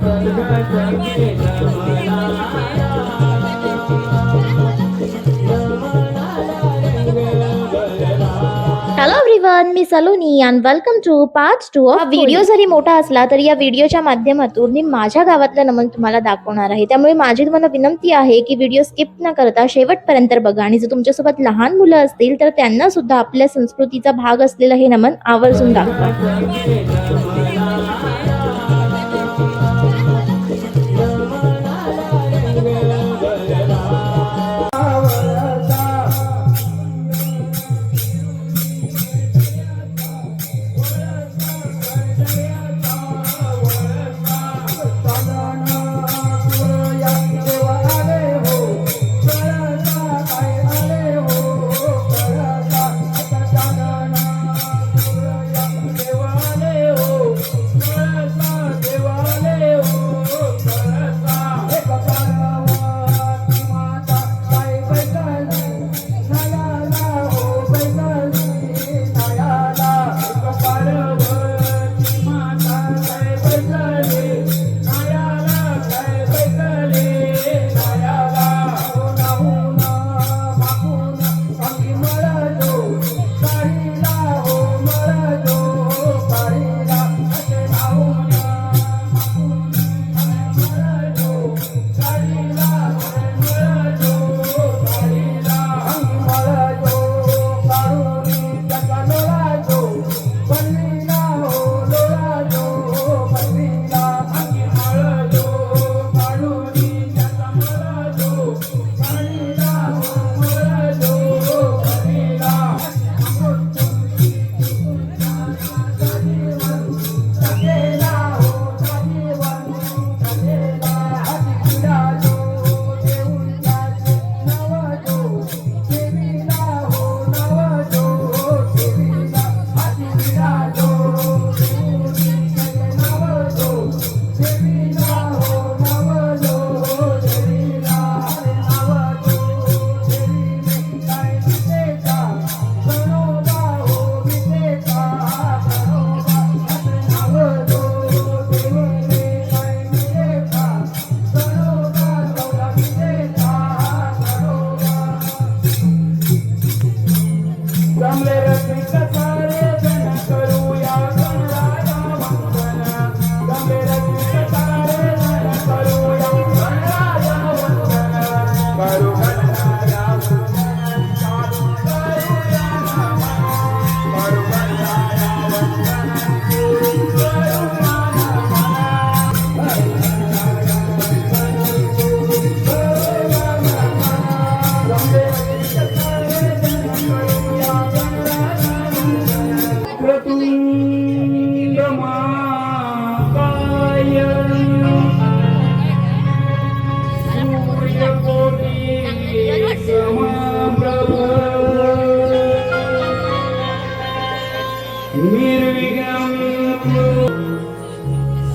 Hello everyone, मी Saloni and welcome to part 2 of video. जरी मोठा असला तरी या व्हिडिओच्या माध्यमातून मी माझ्या गावातलं नमन तुम्हाला दाखवणार आहे. त्यामुळे माझी तुम्हाला विनंती आहे की व्हिडिओ स्किप न करता शेवटपर्यंत बघा. आणि जर तुमच्यासोबत लहान मुलं असतील तर त्यांना सुद्धा आपल्या संस्कृतीचा भाग असलेलं हे नमन आवर्जून दाखवा.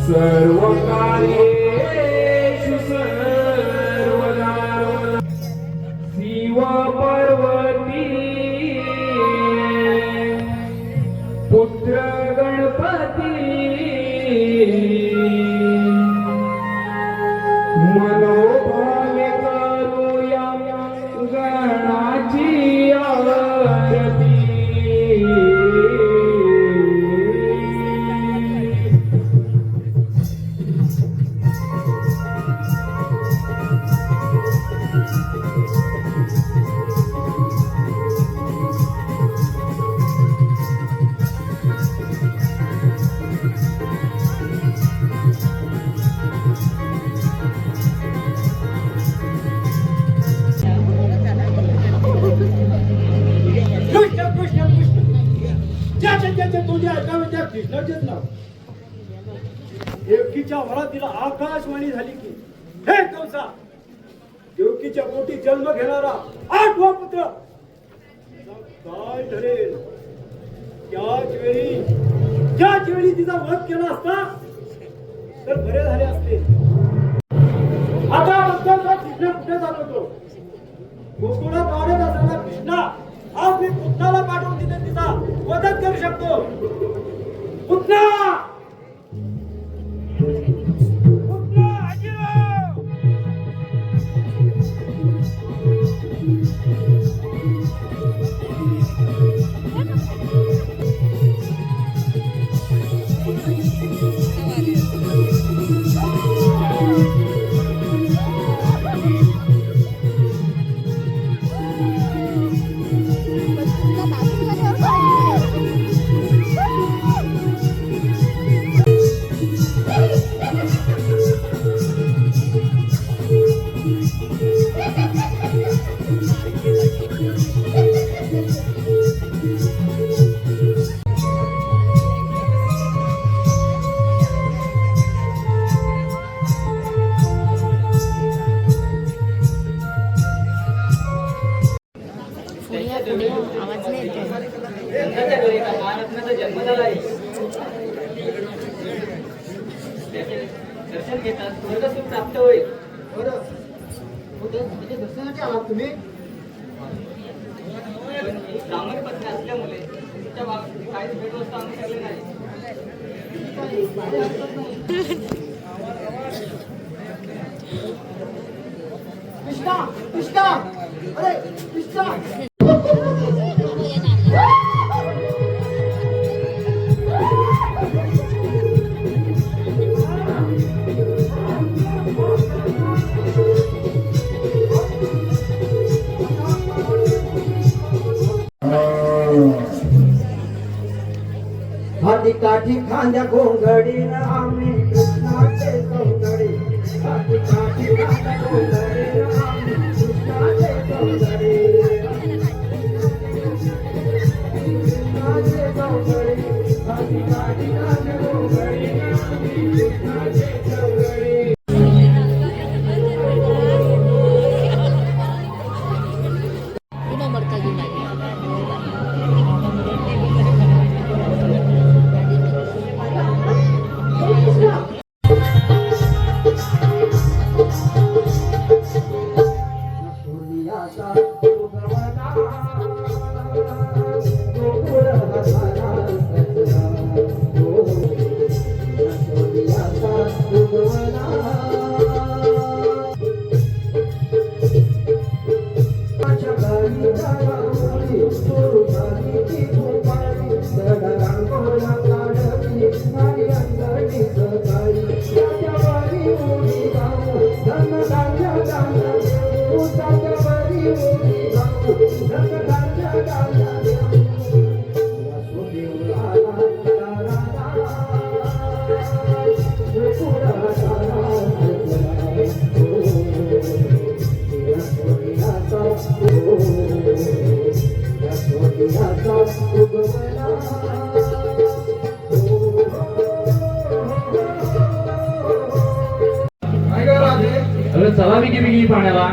सर्व कार्येषु सर्वदा शिव पार्वती पुत्र गणपती मनोभावे करूया गणाची आरती. कृष्णाचेच नाव देवकीच्या वरात तिला आकाशवाणी झाली की हे कंसा, देवकीच्या पोटी जन्म घेणारा 8वा पुत्र काय ठरेल. त्याच वेळी तिचा वध केला असता तर बरे झाले असते. आता कृष्ण कुठे जात होतो? गोकुळात वाढत असलेला कृष्णा आज मी पुतनाला पाठवून तिथे तिचा मदत करू शकतो. पुतना स्वर्गसुख प्राप्त होईल. बरं म्हणजे दर्शनासाठी आलात तुम्ही? ब्राह्मण पत्नी असल्यामुळे तुमच्या भागात काहीच भेटवस्तू आम्ही केले नाही. कृष्णा कृष्णा अरे कृष्णा हाती काठी खांद्या घोंगडीन आम्ही कृष्णाचे सौंदर्य. हाती काठी खांद्या घोंगडीन आम्ही कृष्णाचे सौंदर्य. कृष्णाचे सौंदर्य. हाती काठी खांद्या घोंगडीन आम्ही कृष्णाचे सौंदर्य. सूर्याचा उगवला गोकुळ हसाला सजला. सूर्याचा उगवला माझ्या गावी जाणारी सुरू झाली ती भोपाळी. सड रांगोळ्या काढली आणि अंगणी सकाळी. त्याच्या वारी उडी जाऊ धन धान्य धान्य देऊ. त्याच्या वारी उडी जाऊ धन धान्य धान्य देऊ. वासुदेवाला तारा गोकुळा तारा काय करा राजे? अरे चला बिगी बिगी पाण्याला.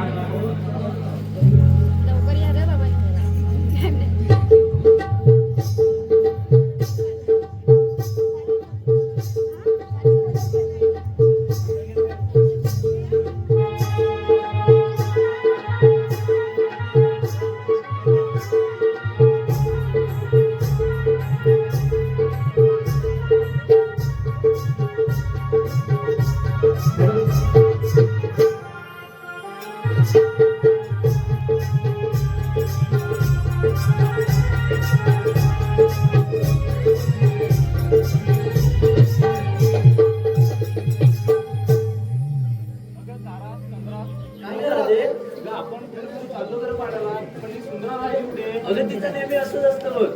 अगं तिचं नेहमी असंच असतं बघ.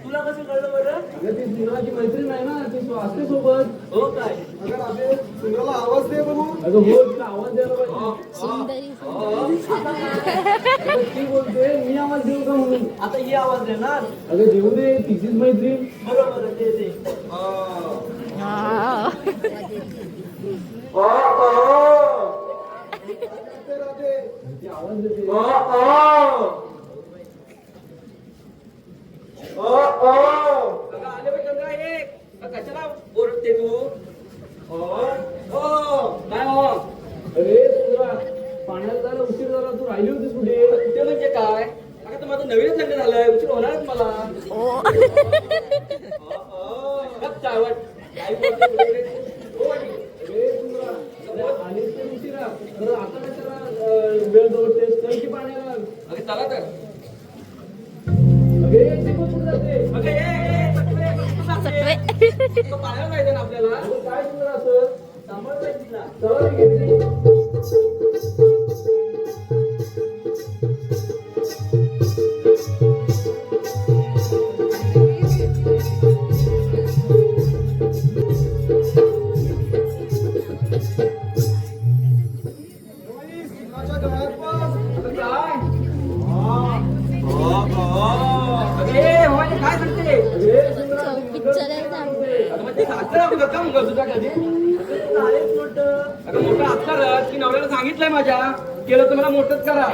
तुला कसं कळलं बरं? ती सुंदराची मैत्रीण आहे ना, ती असते सोबत. हो काय? अगं राजे, सुंदराला आवाज दे बघू. अगं हो, तिला आवाज द्यायला पाहिजे. अगं ती बोलते मी आवाज देऊ का म्हणून. आता ही आवाज देणार. अगं देऊ दे, तिचीच मैत्रीण. बरोबर दे दे. ती आवाज देते. अगं आले बघ चंद्रा एक. कशाला ओरडते तू? काय हो? अरे सुंदरा, पाण्यात जायला उशीर झाला, तू राहिली होतीस कुठे? ते म्हणजे काय? अगं तर माझं नवीनच लग्न झालंय, उशीर होणारच मला. गप चावट. काय बोलते तू रे? हो वाटी. अरे सुंदरा, अरे आलीस तर उशिरा. तर आता कशाला वेळ दौडतेस? चल की पाण्याला. अगं चला तर. अगे ती पण कुठे जाते? अगं ये सटवे. तो पाण्याला जायचं ना आपल्याला. अगं काय सुंदरा असं? सांभाळता तिला. चला रे गेली. काय सांगते? अगं मोठं असणारच की नवऱ्याला सांगितलंय माझ्या, केलं तर मला मोठंच करा.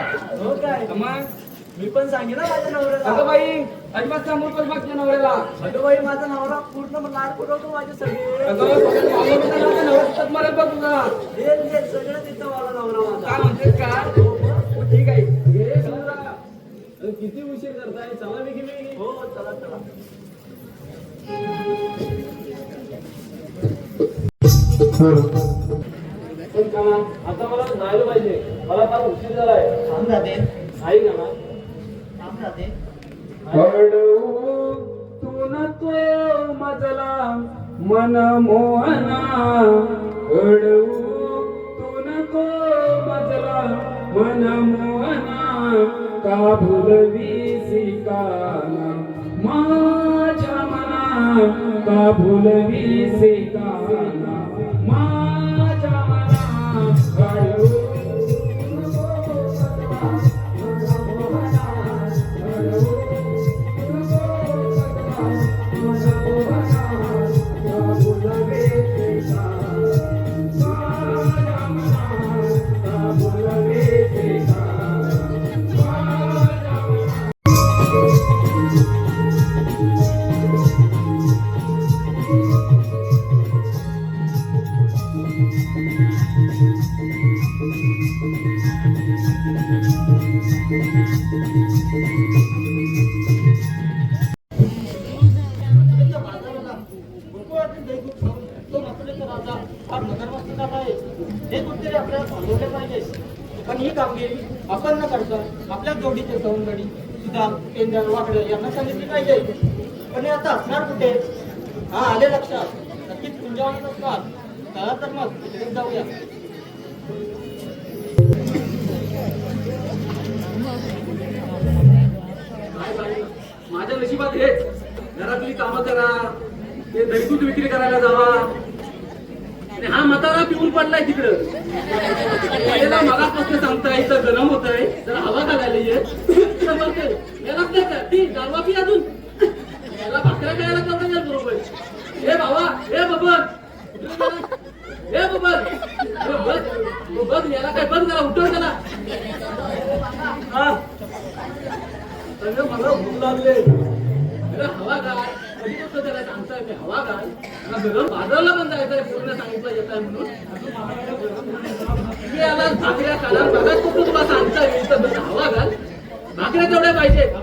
हो काय? मग मी पण सांगेन ना माझ्या नवऱ्याला. अगं बाई अजिबात सांगू नकोस मागच्या नवऱ्याला. अगं बाई माझा नवरा पूर्ण लाड पुरवतो माझे सगळे. अगं फक्त मागवलं तर माझ्या नवऱ्याचं मरत बघ तुला. हे सगळं तिथं मला नवरा माझा. काय म्हणतेस का? ठीक आहे घे नवरा. किती उशीर करताय, चला मी गेली. हो चला चला. पण का ना, आता मला जायला पाहिजे, मला फार उशीर झालाय. थांब राहते आई का ना, थांब राहते. हळू तू न तो मजला मन मोहना हळू तू न तो मजला मन मोहना का भुलवीसी काना माझ्या मना का भुलवीसी काना माझ्या मना हळू पण ही कामगिरी आपण न करता आपल्या जोडीचे सवंगडी सुद्धा केंद्र वाकडे यांना सांगितली पाहिजे. पण हे आता असणार कुठे? हा आले लक्षात, नक्कीच कुंजावणीत असणार. चला तर मग तिकडेच जाऊया. काय बाई माझ्या नशिबात हेच. घरातली कामं करा, ते दैदूत विक्री करायला जावा आणि हा म्हातारा पिऊन पडलाय तिकडं. याला मगापासून सांगताय तर गरम होत आहे, जरा हवा घालायला येत याला ती दारवा पी अजून याला भाकऱ्या खायला करून येईल बरोबर. हे बाबा हे बबन हे बबन बघ याला काय बंद करा, उठव त्याला. सगळं मला भूक लागले. अरे हवा घाल, कधी होतं त्याला सांगताय मी हवा घाल. गरम बाजारला पण जायचं पूर्ण सांगितलं येत आहे म्हणून मी याला भाकऱ्या खाला बघा कुठं तुला सांगता येईल तर हवा घाल. भाकऱ्या तेवढ्या पाहिजे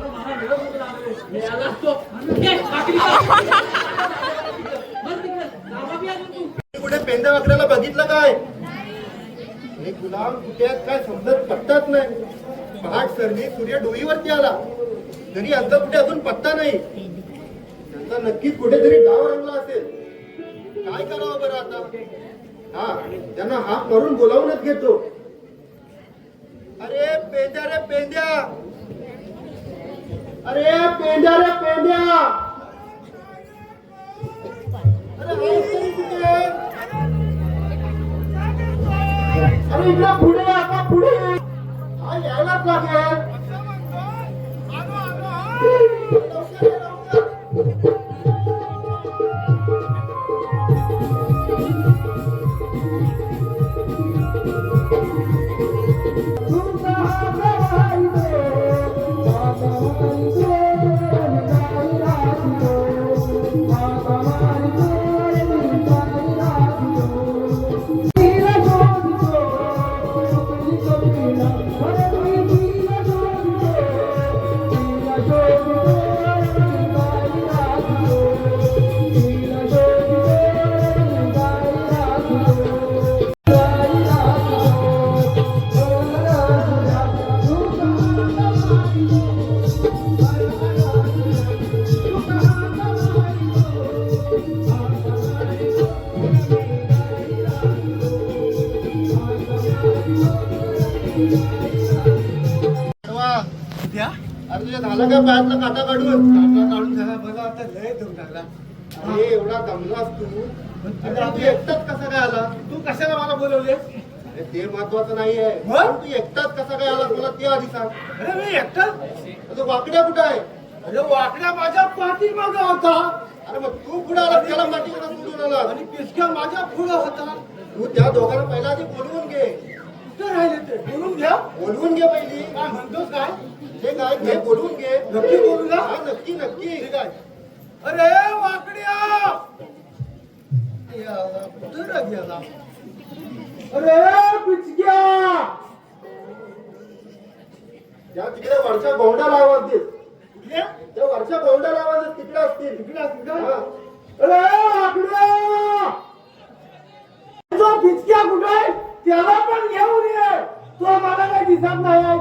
मी याला तो भाकरी कुठे पेंद्या वाकड्याला बघितलं काय? हे गुलाम कुठे आहेत काय समजत पत्ताच नाही. पहाट सरली सूर्य डोईवरती आला तरी यांचा कुठे अजून पत्ता नाही. त्यांचा नक्कीच कुठेतरी डाव रंगला असेल. काय करावं बरं आता? हा त्यांना हाक मारून बोलावूनच घेतो. अरे पेंद्या रे पेंद्या, अरे पेंद्या रे पेंद्या, अरे आहेस तरी कुठे? अरे इकडे पुढे आता पुढे हा यायलाच लागेल. अरे तुझ्या झालं का पायातला काटा काढून झाला बघा आता लय दम लागला. अरे एवढा दमलास तू, तू एकटाच कसा काय आला? तू कशाला मला बोलवले? अरे ते महत्वाचं नाहीये, तू एकटाच कसा काय आला मला ते आधी सांग. अरे मी एकटाच? वाकड्या कुठं आहे? अरे वाकड्या माझ्या पाठीमागे होता. अरे मग तू पुढे आला त्याला पाठीमागे सोडून आला आणि पिसक्या माझ्या पुढे होता. तू त्या दोघांना पहिला आधी बोलवून घे. कुठे राहिले ते? बोलवून घ्या. बोलवून घे पहिली. काय म्हणतोस काय? हे काय घे बोलून घे. नक्की बोलू ना? हा, नक्की नक्की. ठीक आहे. अरे वाकड्या याला कुठं गेला? अरे पिचक्या त्या तिकडे वरच्या गोंडा लावायचे. त्या वरच्या गोंडा लावायचे तिकडे असतील. तिकडे असतील का? हा. अरे वाकड्या तो पिचक्या कुठे आहे? त्याला पण घेऊन ये. तो मला काही दिसत नाही.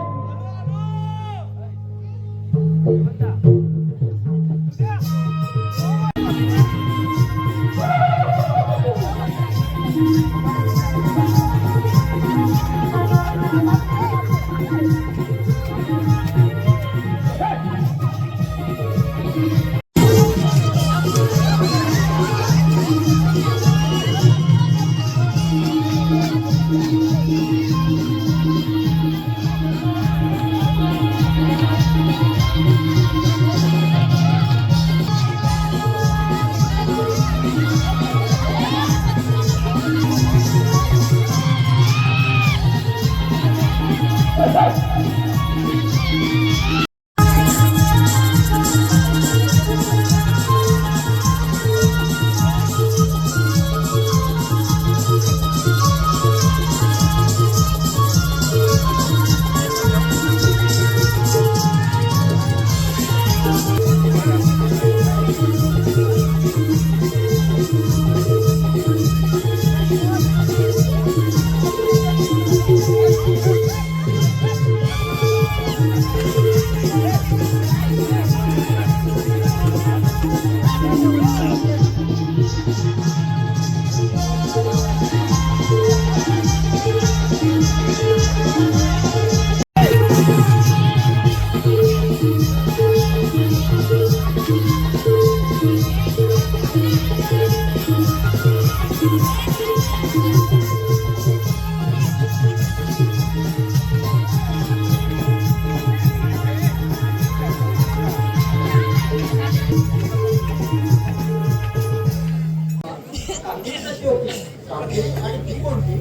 कामगिरी कशी होती? कामगिरी आणि ती कोणती?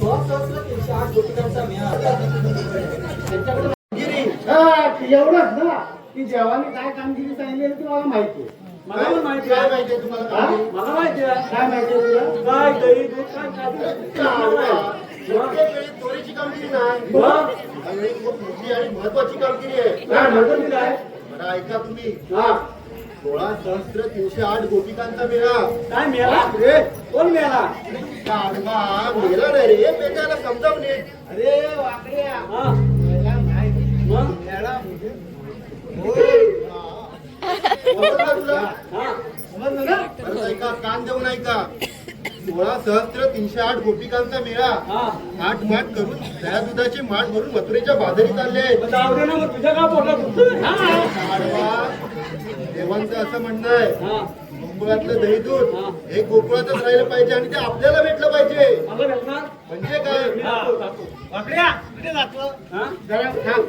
16,308 गोपिकांचा मेळा. त्यांच्याकडे एवढंच ना की देवाने काय कामगिरी सांगितली ती मला माहिती आहे. मला पण माहिती काय आहे. माहितीये तुम्हाला हा? कामगिरी? मला माहिती आहे. काय माहिती आहे तुला? काय दही दूध काय प्रत्येक वेळी चोरीची कामगिरी नाही. यावेळी खूप मोठी आणि महत्वाची कामगिरी आहे. काय म्हणतो मी काय? बरं ऐका तुम्ही. हा 16,308 गोपिकांचा मेळा. काय मेला रे? कोण मेला? गाढवा मेला नाही रे, पेटायला समजावून ये. अरे वाकड्या हा. मेला नाही. मग? मेला म्हणजे समजलं तुला? हा. समजलं ना? बरं ऐका, कान देऊन ऐका. 16,308 गोपिकांचा मेळा हा. आठ माठ करून दया दुधाचे माठ भरून मथुरेच्या बाजारी चालले आहेत. मग जाऊ दे ना, मग तुझ्या का पोटात दुखतंय? गाढवा, देवांचं असं म्हणणं आहे, हा. गोकुळातलं दही दूध हा. हे गोकुळातच राहिलं पाहिजे आणि ते आपल्याला भेटलं पाहिजे. मला भेटणार? म्हणजे काय? वाकड्या कुठे जातो? हा? जरा थांब.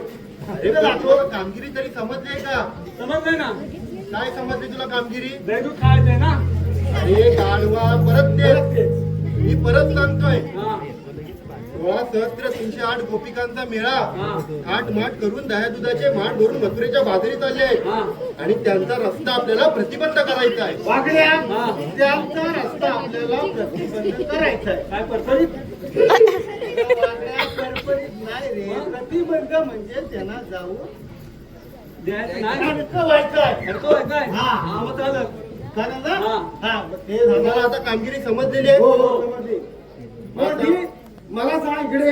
अरे पण तुला कामगिरी तरी समजली का? समजलंय ना? काय समजली तुला कामगिरी? दही दूध खायचंय ना? अरे गाढवा, परत ते मी परत सांगतोय. हा. 16,308 गोपिकांचा मेळा हा. आठ माठ करून दह्या दुधाचे माठ भरून मथुरेच्या बाजारी चालले आहेत हा. आणि त्यांचा रस्ता आपल्याला प्रतिबंध करायचा आहे. वाकड्या हा. त्यांचा रस्ता आपल्याला प्रतिबंध करायचा आहे. काय परफेक्ट? वाकड्या परपरीत नाही रे. प्रतिबंध म्हणजे त्यांना जाऊ द्यायचं नाही? अडकवायचं आहे. अडकवाय काय? हा. हा, मग चालेल. चालेल ना? हा. हा, मग ते झालं. तुम्हाला आता कामगिरी समजलेली आहे? हो हो समजली. मग ती मला सांग इकडे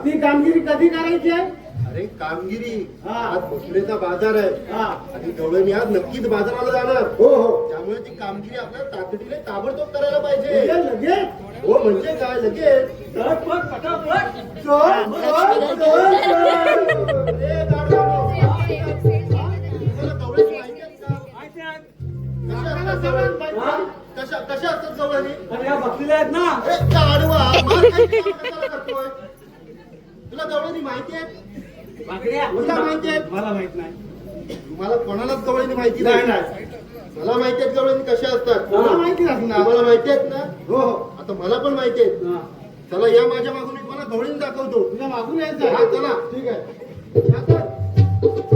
ती कामगिरी कधी करायची आहे? अरे कामगिरी हा. आज मथुरेचा बाजार आहे हा. आणि गवळणी आज नक्कीच बाजाराला जाणार. हो हो त्यामुळे ती कामगिरी आपल्याला तातडीने ताबडतोब करायला पाहिजे. लगेच लगेच हो म्हणजे काय लगेच? झटपट, पटापट. चल, चल, चल, चल. अरे गाढवानो, तुम्हाला गवळणी माहिती आहेत का? माहिती आहे? कशा असतात गवळणी? हा? कशा असतात गवळणी? अरे, या बसलेल्या आहेत ना? अरे गाढवा, मार काय कशाला करतोय? तुला गवळणी माहिती आहे? भाकऱ्या. तुला माहिती आहे? मला माहित नाही. तुम्हाला कोणालाच गवळणी माहिती नाही, नाही. मला माहिती आहेत गवळणी कशा असतात. मला माहिती असणार. तुम्हाला माहिती आहेत ना? हो हो आता मला पण माहिती आहेत. हा. चला या माझ्या मागून मी तुम्हाला गवळणी दाखवतो. तुझ्या मागून यायचं हा आहे. चला. ठीक आहे. या तर.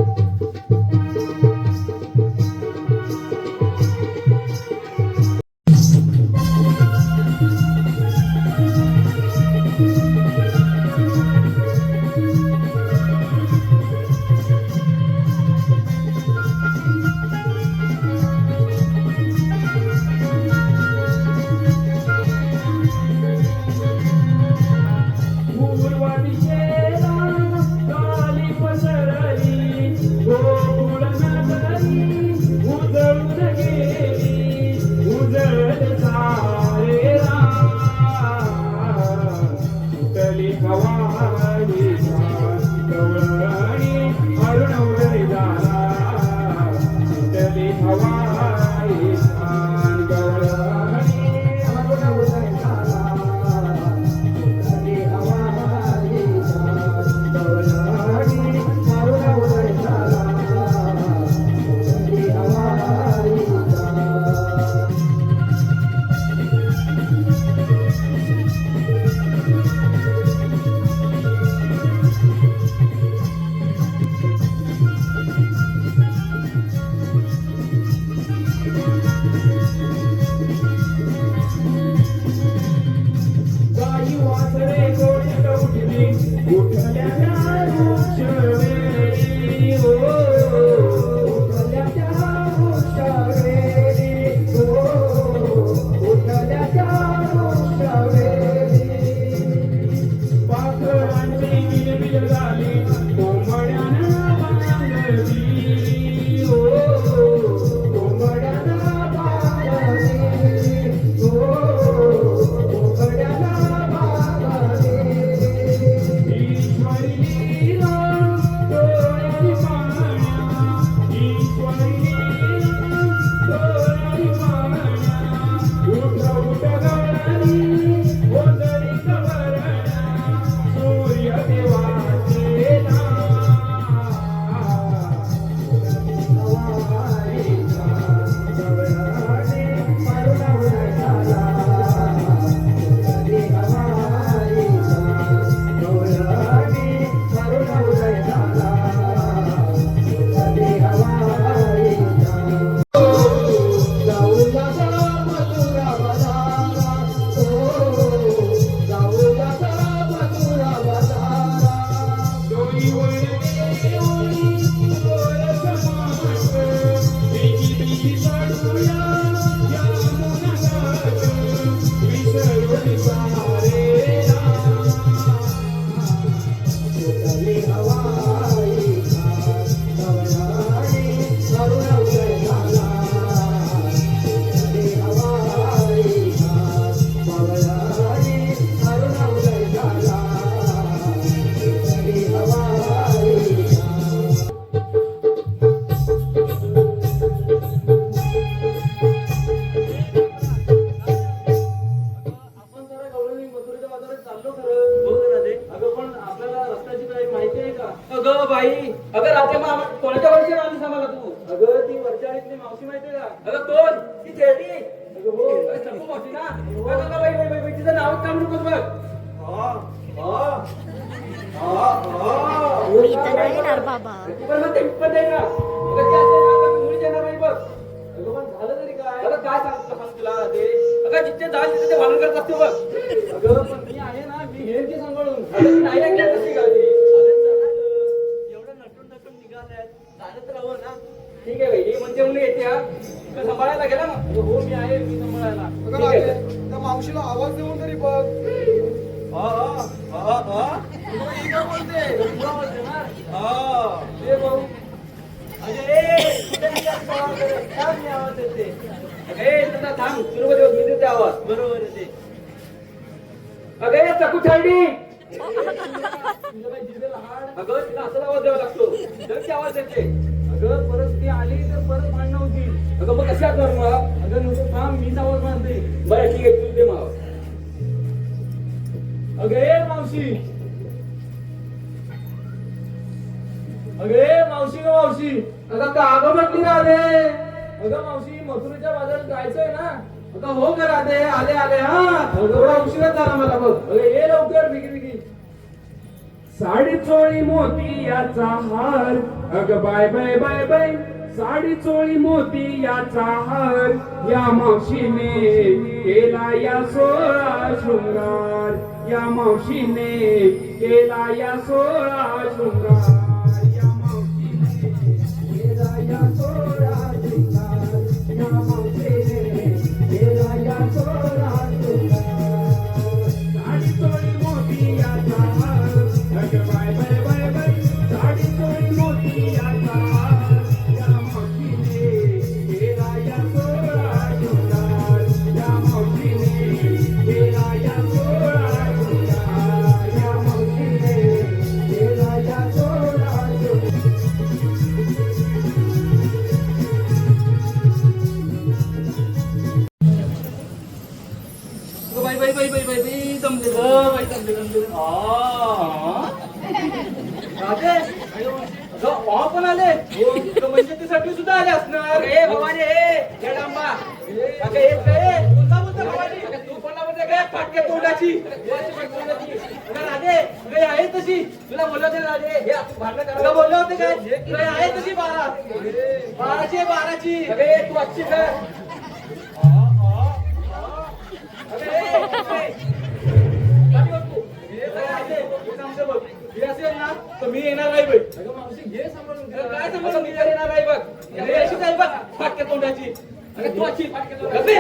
आपण जरा गवळणी मथुरेच्या बाजारात चाललो खरं. हो ना राधे. अगं पण आपल्याला रस्त्याची काही माहिती आहे का? अगं बाई, अगं राधे मामा कोणाच्या वर्षी आली सांगा तू? अगं ती वरच्याळीतली मावशी माहिती आहे का? अगं कोण? ती खेळती. अगं हो. अरे चप्पू मावशी ना? अगं बाई बाई बाई तिचं नावच काढू नकोस बघ. मी तर नाही येणार बाबा. पण मग ते पण नाही का? अगं ती असते ना, तर मुलीच येणार नाही बघ. अगं पण झालं तरी काय? अगं काय सांग तुला ते? अगं जिथे जाल तिथे ते भांडण करत असते बघ. अगं पण मी आहे ना, मी घेईन ती सांभाळून. अगं ती नाही ऐकणार कशी काय ती? एवढं नटून निघालंय चालत राहू ना. ठीक आहे बाई, म्हणजे मुली येते हा. तू सांभाळायला गेला ना? अगं हो मी आहे, मी सांभाळायला. ठीक आहे. त्या मावशीला आवाज देऊन तरी बघ. ही काय बोलते? तुला बोलते ना? ए भाऊ. अगं ए, तुला थांब. सुरू कर, मी देते आवाज. बरोबर आहे ते. अगं ए, चकू छाडी. अगं तिला असाच आवाज द्यावा लागतो. जर ती आवाज देते. अगं परत ती आली तर परत भांडणं होतील. अगं मग कशी असणार मग? अगं नुसतं थांब, मीच आवाज मारते. बरं ठीक आहे, तू दे मग. अगं ए मावशी. अगं ए मावशी ग मावशी. अगं का अगं म्हटली राधे? अगं मावशी मथुरेच्या बाजारात जायचंय ना? अगं हो का राधे, आले आले हा. थोडा उशिराच झाला मला बघ. अगं ये लवकर, बिगी साडी चोळी मोती याचा हार. अगं बाय बाय बाय बाय. साडी चोळी मोती याचा हार. या मावशीने केला या सोळा शृंगार. या मावशीने केला या सोळा शृंगार. या मावशीने केला या सोळा शृंगार. या मावशीने केला या सोळा शृंगार. साडी चोळी मोती याचा हार. अगं बाय बाय बाय बाय. साडी चोळी मोती याचा हार. या मावशीने केला या सोळा शृंगार. या मावशीने केला या सोळा शृंगार. या मावशीने केला या सोळा शृंगार. बाई बाई बाई बाई बाई बाई जमले ग बाई जमले. राधे अगं भाव पण आले. म्हणजे ते साठी सुद्धा आले असणार. ए भवानी हे डांबा. अगं एक काय कोणता बोलतो भवानी? तू कोणता बोलतो काय? फाटके तोंडाची. अगं राधे अगं आहे तशी. तुला बोलले होते राधे हे भांडण करायला बोलले होते काय? तुला आहे तशी 12ची. अगं तू अच्छी कर. मी येणार नाही बघ. मावशी घे सांभाळून. काय सांभाळून? मी येणार नाही बघ. अशीच आहे बघ फाटक्या तोंडाची. अगं तू अच्छी फाटक्या तोंडाची.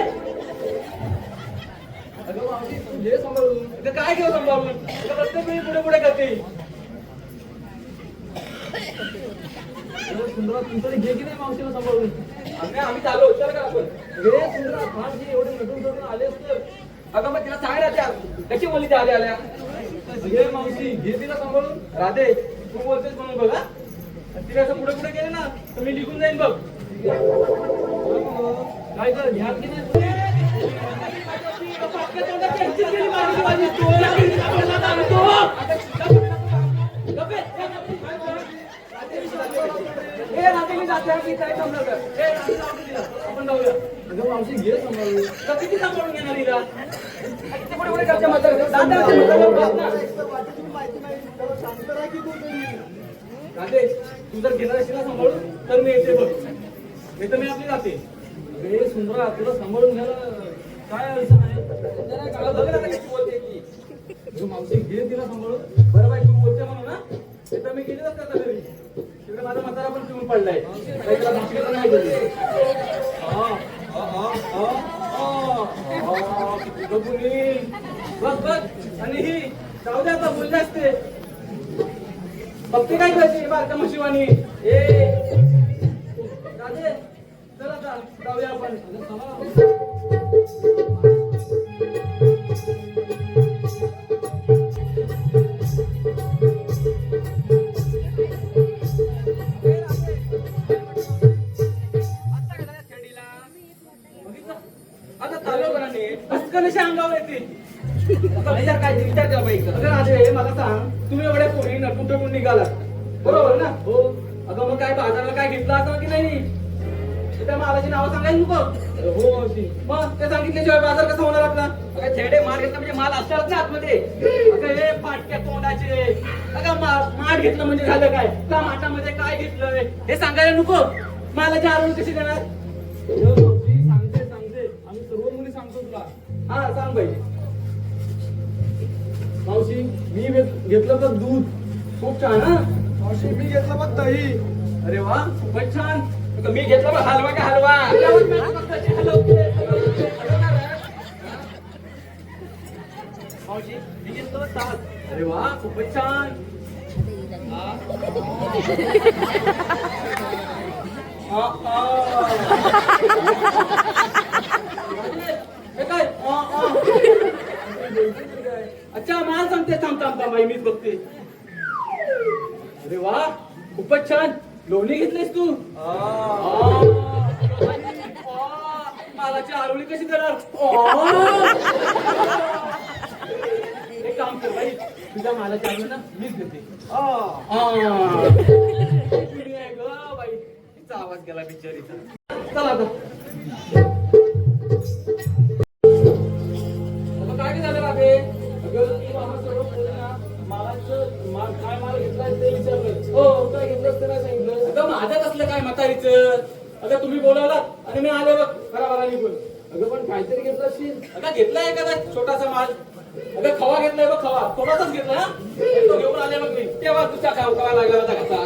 अगं मावशी तू घे सांभाळून. काय घेऊ सांभाळून? प्रत्येक वेळी पुढे पुढे करते. सुंदरा तू तरी घे की नाही मावशीला सांभाळून. आम्ही चालू चल का आपण. हे सुंदरा फार जी एवढे नटून आले असते. अगं मग तिला सांग राहत्या कशी बोलली त्या आल्या आल्या. घे मावशी घे तिला सांभाळून. राधे तू बोलतेस म्हणून बघ हा. तिला असं पुढे पुढे गेले ना तर मी निघून जाईन बघ. काय कर घ्या की नाही. आपण जाऊया. अगं मावशी घे सांभाळून. किती सांभाळून घेणार हिला? पुढे पुढे करते मात्र राधे तू जर घेणार असेल ना सांभाळून तर मी येते बघ. नाही तर मी आपली जाते. अरे सुंदरा तुला सांभाळून घ्यायला काय अडचण आहे? बोलते की मावशी घे तिला सांभाळून. बरं बाई तू बोलते म्हणून ना ते तर मी गेले असतात घरी. तिकडे माझा म्हातारा पण पिऊन पडलाय. काही त्याला भाकरी पण नाही दिली. हा बघ बघ आणि ही जाऊ दे आता बोलले असते बघते काय करायची बारका म्हशीवानी राधे चल आता जाऊया आपण आता चालू करा असं कशी अंगावर येते काय विचार करा बाई अगं राजे मला सांग तुम्ही एवढ्या पोरी नटून टटून निघालात बरोबर ना हो अगं मग काय बाजाराला काय घेतलं असं की नाही त्या मालाची नावं सांगायला नको हो मग ते सांगितल्याशिवाय बाजार कसा होणार आपला अगं छेडे माल घेतला म्हणजे माल असतात ना आतमध्ये अगं हे फाटक्या तोंडाचे अगं माठ घेतलं म्हणजे झालं काय त्या माठामध्ये काय घेतलं हे सांगायला नको मालाची आरोळी कशी देणार सांगते आम्ही सर्व मुली सांगतो तुला हा सांग बाई मावशी मी घेतलं बघ दूध खूप छान हा मावशी मी घेतलं मग दही. अरे वा खूपच छान मी घेतला बघ हलवा का हलवा मावशी मी घेतलं ताक अरे वा खूपच छान हे काय अच्छा माल सांगते थांब बाई मीच बघते अरे वा खूपच छान लोणी घेतलीस तू मालाची आरोळी कशी देणार एक काम कर बाई तुझ्या मालाची आरोळी ना मीच देते ग बाई तिचा आवाज गेला बिचारीचा चला आता काय झालं बाबे अगं तू आम्हाला सर्व बोलले ना मालाचं काय माल घेतलाय ते विचारलं हो काय घेतलं ते नाही सांगितलं अगं माझ्यात असलं काय म्हातारीचं अगं तुम्ही बोलावलात आणि मी आले बघ बराबरा निघून अगं पण काहीतरी घेतलं असेल अगं घेतलाय एखादा छोटासा माल अगं खवा घेतलाय बघ खवा थोडासाच घेतला हा तो घेऊन आले बघ मी तेव्हा तुझ्या खवा लागला होता कसा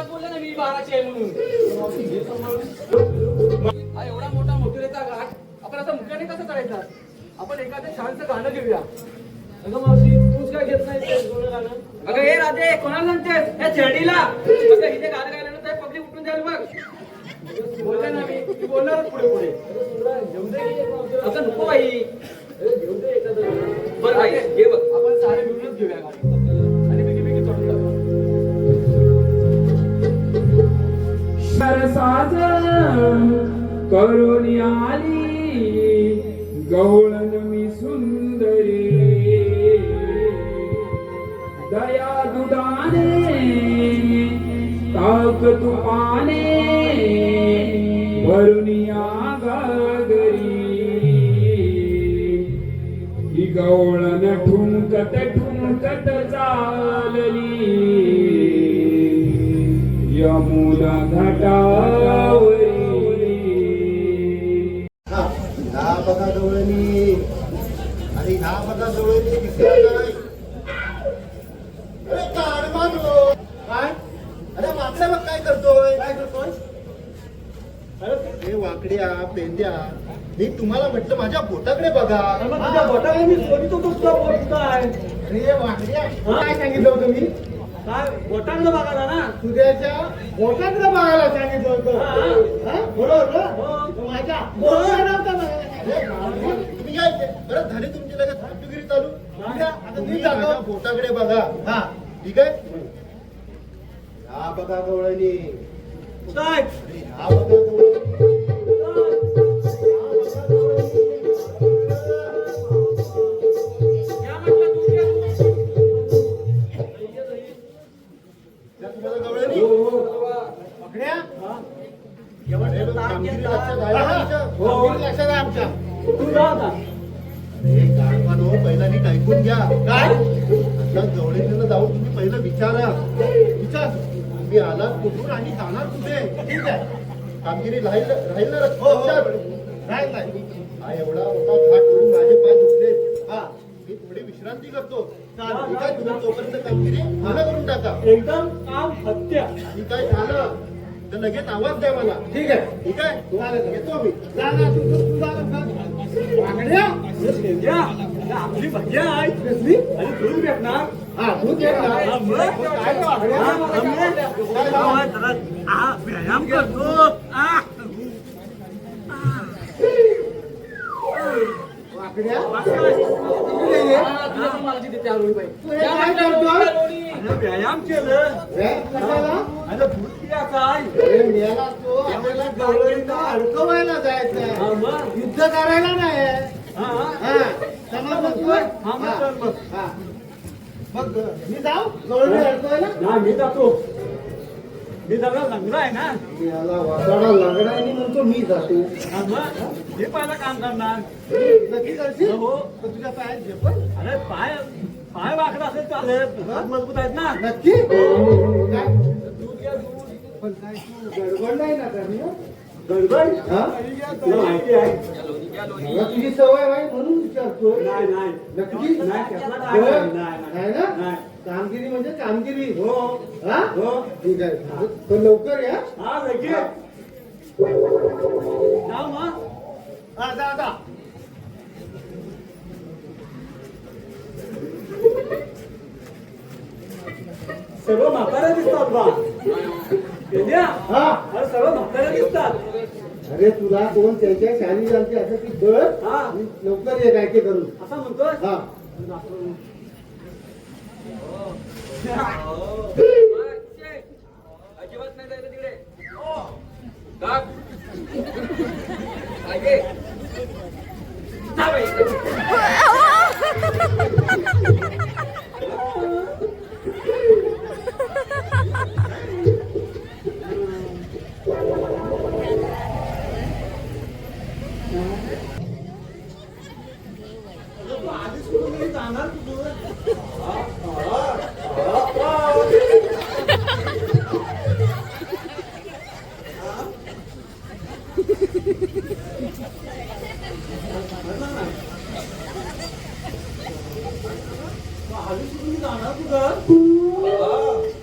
बोलले ना मी 12ची आहे म्हणून हा एवढा मोठा मोठेचा घाट आपण आता मुख्याने कसं करायचा आपण एखादं छानचं गाणं घेऊया अगं मावशी तूच काय घेत नाही गाणं अगं हे राजे कोणाला सांगतेस या छेडीला अगं इथे गाणं गायला तर पब्लिक उठून जाईल बघ बोलले ना मी बोलणारच पुढे असं नको बाई घेऊन दे एखादं बरं बाई घे बघ आपण सारे मिळूनच घेऊया गाणं आणि पैकी चढून टाकू साज करून आली गवळण मी सुंदरी दया दुधाने ताक तुपाने भरून या गागरी ही गवळण ठुमकत ठुमकत चालली यमुना घाटावरी ह्या बघा डोळणी अरे ह्या बघा डोळणी दिसला काय अरे काढ काय अरे मागच्या बघ काय करतोय अरे वाकड्या पेंद्या मी तुम्हाला म्हटलं माझ्या बोटाकडे बघा तुझ्या बोटाला मी बघितो तुझा बोट काय अरे वाकड्या काय सांगितलं होतं मी काय बोटांना बघायला ना तुझ्याच्या बोटाकडे बघायला सांगितलं होतं बरोबर ना माझ्या तुम्ही काय बरं झाले तुमची लगेच फाटुगिरी चालू आता मी माझ्या बोटाकडे बघा हा ठीक आहे हा बघा गवळणी काय हा बघा गवळणी पहिला नीट ऐकून घ्या काय जवळीकडे जाऊन तुम्ही पहिलं विचार तुम्ही आलात कुठून आणि जाणार कुठे ठीक आहे कामगिरी राहील ना राहील नाही हा एवढा मोठा घाट करून माझे पाय दुखले हा मी थोडी विश्रांती करतो ठीक आहे तुम्ही तोपर्यंत कामगिरी मला करून टाका एकदम काम हत्या ठीक आहे झालं तर लगेच आवाज द्या मला. ठीक आहे. ठीक आहे चालेल. येतो मी. जा ना तू जा लवकर. वाकड्या आपली भज्या आहे कसली आणि दूध भेटणार. हा तू दे ना. हा, मग काय रे वाकड्या? काय लावा? व्यायाम करतो. वाकड्या माझी तिथे आलोय बाई. तू हे काय करतो? व्यायाम केलं व्यायाम कशाला? आता दूध पियाचं आहे. अरे मेला तो आपल्याला गवळीला अडकवायला जायचं हा, मग युद्ध करायला नाही. हा हा समजलं तू? हा, मग चल मग. हा. मग मी जाऊ गवळी अडकवायला? ना मी जातो. मी जरा लंगडा आहे ना. याला वासाडा लागडायनी म्हणतो मी जातो. हा, मग मी पहिलं काम करणार. नक्की करशील? हो. तर तुझ्या पायात झेपल? अरे पाय पाय वाकडा असेल चालेल. हात मजबूत आहेत ना. नक्की? काय? दूध घ्या, दूध. पण काय तू गडबड नाही ना करणी हं? गडबड हा? तुला माहिती आहे. मला तुझी सवय आहे म्हणून विचारतो. नाही नाही नक्की? नाही, त्यातला काय हो? नाही, नाही. नाही ना? नाही. कामगिरी म्हणजे कामगिरी. हो हा? हो. ठीक आहे. पण लवकर या. हा लगेच जाऊ मग. हा जा जा. सर्व म्हाताऱ्या दिसतात बा. पेंड्या, हा अरे सर्व म्हाताऱ्या दिसतात. अरे तुला कोण त्यांच्या शाली जाणते असं की कर हा लवकर ये काय ते करून. असं म्हणतोय. हा अजिबात नाही जायचं तिकडे. टाक. आगे. जा बाई. तू आधीच कुठं मी जाणार कुठं? आधीच कुठं मी जाणार कुठं?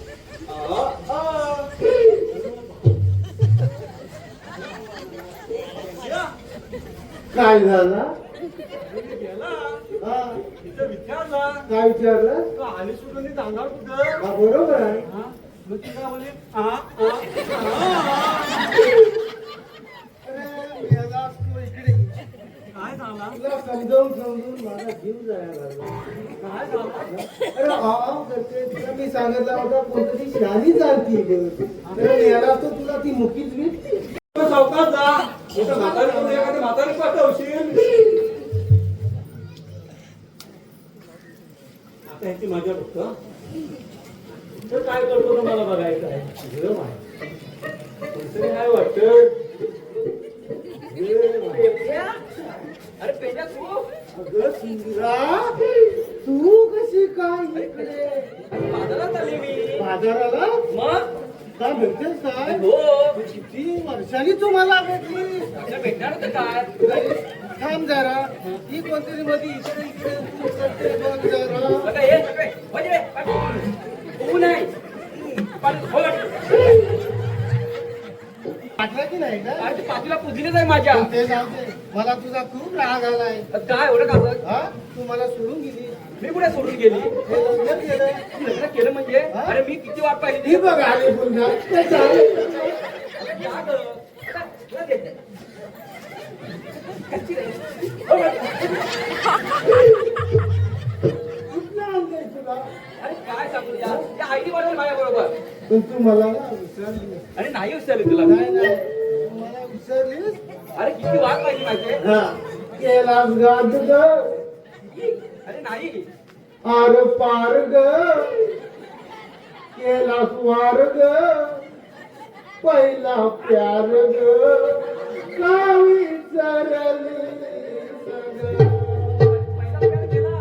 काय झाला? गेला हा तिथं विचारला. काय विचारलं? तू आली सुटून जाणार कुठं? हा बरोबर आहे. हा? मग ती काय म्हणे? हा. अरे मेलास तू इकडे ये. काय झाला? तुला समजावून माझा जीव जायला लागला. काय झाला? अरे हा करते तुला मी सांगितलं होता कोणतरी शाली जाणती बघ. अरे मेला तो तुला ती मुकीच भेटली. तू चौकात जा. इथं म्हातारी कोण एखादी म्हातारी पाठवशील. आता ह्याची मजा बघतो. तर काय करतो तो मला बघायचं आहे. झिरम आहे. कोणतरी काय वाटतं. अरे पेंड्या तू. अगं सुंदरा तू कशी काय इकडे बाजारात आली मी. बाजाराला मग काय भेटतेस काय? हो. किती वर्षांनी तुम्हाला भेटली. आता भेटणार होतं काय? थांब जरा ही कोणतरी मध्ये इकडे इकडे उचलते बघ जरा. बघा हे सगळे. म्हणजे ऊन आहे. पण हो. पाठवा की नाही का? अरे ते पाठीला पुजलीच आहे माझ्या. ते जाऊ दे. मला तुझा खूप राग आलाय. काय एवढं कागद? हा तू मला सोडून गेली. मी कुठे सोडून गेली? हे लग्न केलं. लग्न केलं म्हणजे? हा? अरे मी किती वाट पाहिली ही बघ आली पुन्हा. ते चालेल. जा गं. आता तुला देत नाही. कच्ची रे. कुठलं आणलंय तुला? अरे काय सांगू या त्या आईने बनवलं माझ्या बरोबर. पण तू मला ना विसरली. अरे नाही विचारलं तुला. नाही नाही तू मला विसरलीस. अरे किती वाट पाहिली माझे. हा केलास गाद ग. अरे नाही. आर पार ग. केलास वार ग. पहिला प्यार ग. का विसरली सगळं. पहिला प्यार केला.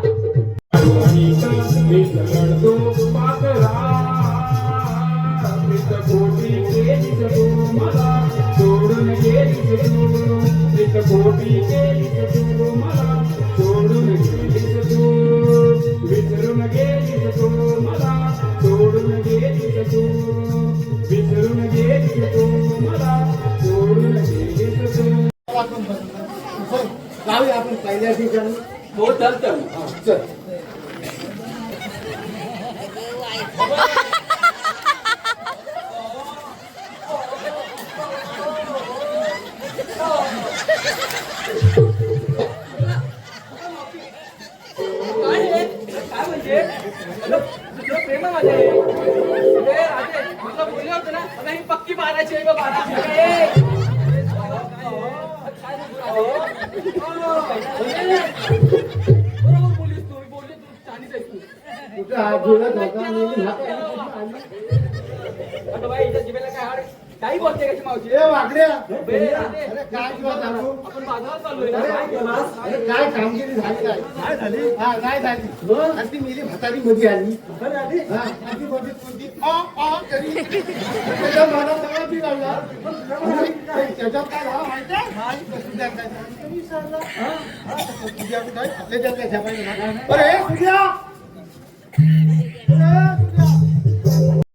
मी चढतो पाकळा कोटी केलीस तू मला सोडून गेलीस तू कोटी केलीस तू मला सोडून गेलीस तू विसरून गेलीस तू मला सोडून गेलीस तू विसरून गेलीस तू त्या ठिकाणी हो चल चल चल. काय म्हणजे तुझं प्रेम आहे माझे म्हटलं बोलले होते ना आता ही पक्की बाराची आहे बारा बरोबर बोलीस तू बोलले तू छानीच आहेस तू कुठं हात जोडत होता नेहमी आता बाई इथं जिभेला काय हाड काही बोलते कशी मावशी ए वाकड्या बे, राधे. अरे काय तुला सांगू आपण बाजारात चाललोय अरे ना अरे काय कामगिरी झाली काय झाली हा नाही झाली आणि ती मेली म्हातारी मध्ये आली हा आणि ती मध्ये कोणती करी त्याच्या मनात सगळं ती लागला त्याच्यात काय झालं माहिती आहे तुझ्या काय झालं? विसरला. हा, तुझ्या कुठं आहे? आपल्या त्यात काय छापायचं ना? अरे सुद्या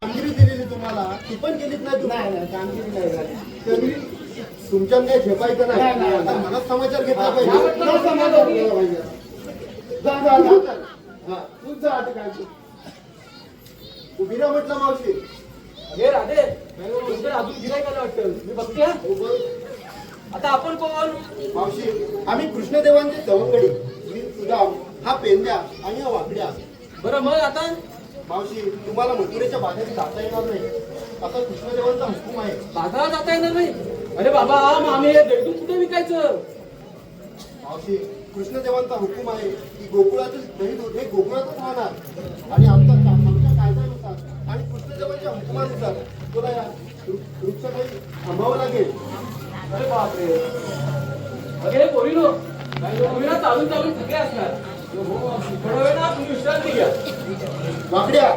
कामगिरी दिलेली तुम्हाला ती पण केलीच नाही तुम्ही कामगिरी नाही झाली तरी तुमच्यात काही झेपायचं नाही आता मला समाचार घेतला पाहिजे समाचार घेतला पाहिजे जा जा जा हा तूच जा आता काय उभी राहा म्हटलं मावशी अरे राधे तुमचं अजून गिरायकाला वाटतं मी बघते हा. आता आपण कोण मावशी आम्ही कृष्णदेवांचे सवंगडी मी तुझा हा पेंद्या आणि हा वाकड्या बरं मग आता मावशी तुम्हाला मथुरेच्या बाहेर जाता येणार नाही आता कृष्णदेवांचा हुकूम आहे बाजारात जाता येणार नाही अरे बाबा मग आम्ही हे देऊन कुठे विकायचं मावशी कृष्णदेवांचा हुकूम आहे की गोकुळातील दही दूध हे गोकुळातच राहणार आणि आमच्या कायद्यानुसार आणि कृष्णदेवांच्या हुकुमानुसार तुला या वृक्षाखाली थांबावं लागेल अरे बापरे अरे पोरीनो पोरीला चालून चालून थकले असणार थोडा वेळ ना तुम्ही विश्रांती घ्या वाकड्या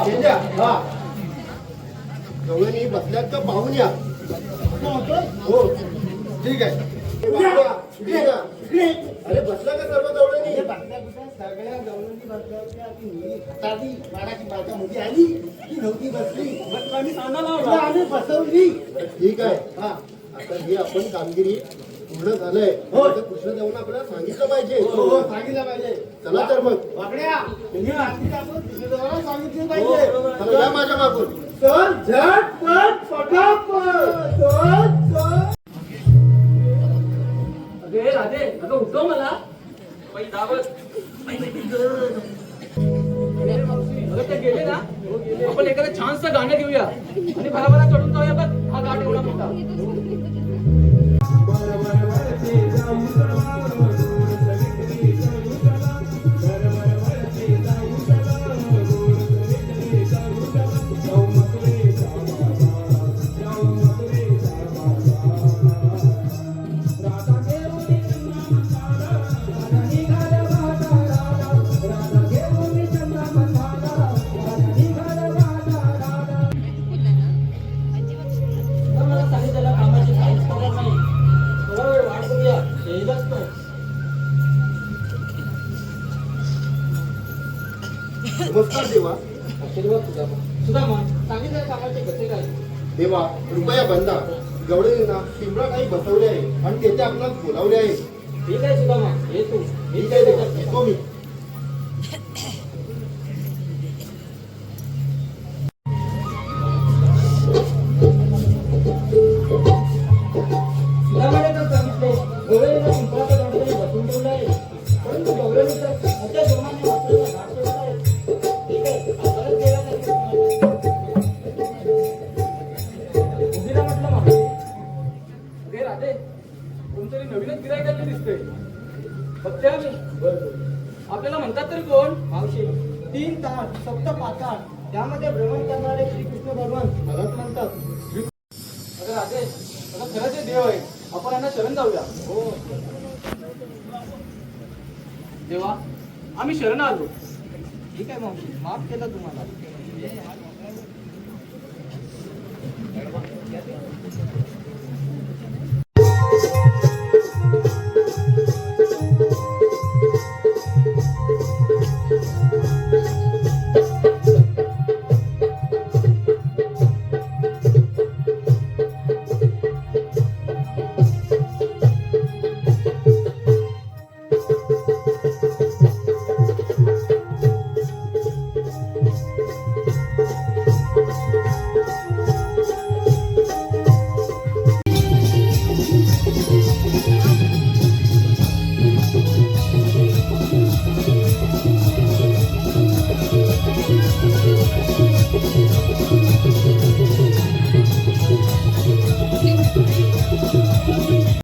पेंद्या हा गवळणी बसल्यात का पाहून या हो ठीक आहे वाकड्या, इकडे या. अरे बसला का सर्व गवळणी सगळ्या गवळणी बसल्या होत्या ती मुली हाताची माडाची बाजा मध्ये आली ती नव्हती बसली तिला आम्ही बसवली ठीक आहे हा आता ही आपण कामगिरी पूर्ण झालंय हो कृष्णदेवांना आपल्याला सांगितलं पाहिजे हो सांगितलं पाहिजे चला तर मग वाकड्या कृष्णदेवाला सांगितलं पाहिजे चला या माझ्या मागून चल झटपट फटाफट चल चल अरे राधे अगं उठव मला बाई दाबत अगं ते गेले ना आपण एखादं छानसं गाणं घेऊया आणि भराभरा चढून जाऊया बघ हा घाट एवढा मोठा मला सांगितलं कामाची काहीच खबर नाही थोडा वेळ वाट बघूया येईलच तो नमस्कार देवा आशीर्वाद तुझा सुद्धा मग सांगितलं कामाचे कसे काय देवा कृपया बंदा गवळींना शिमरा काही बसवले आहे आणि तेथे आपल्याला बोलावले आहे ठीक आहे सुद्धा मग ये तू ठीक आहे देवा येतो मी सुद्धा तर सांगितलं गवळीला पिंपळाच्या झाडाखाली बसून ठेवलं आहे परंतु गवळणी तर मोठ्या जोमाने वापरायला घाट ठेवत आहे ठीक आहे परत गेला नाही उभीला म्हटलं मागे अरे राधे कोणतरी नवीनच गिरायकाला दिसतंय बघते आम्ही आपल्याला म्हणतात तरी कोण मावशी 3 तास सप्त पाताळ त्यामध्ये भ्रमण करणारे श्रीकृष्ण भगवान भगत म्हणतात अगं राधे आता खरंच हे देव आहे आपण यांना शरण जाऊया हो देवा आम्ही शरण आलो ठीक आहे मावशी माफ केलं तुम्हाला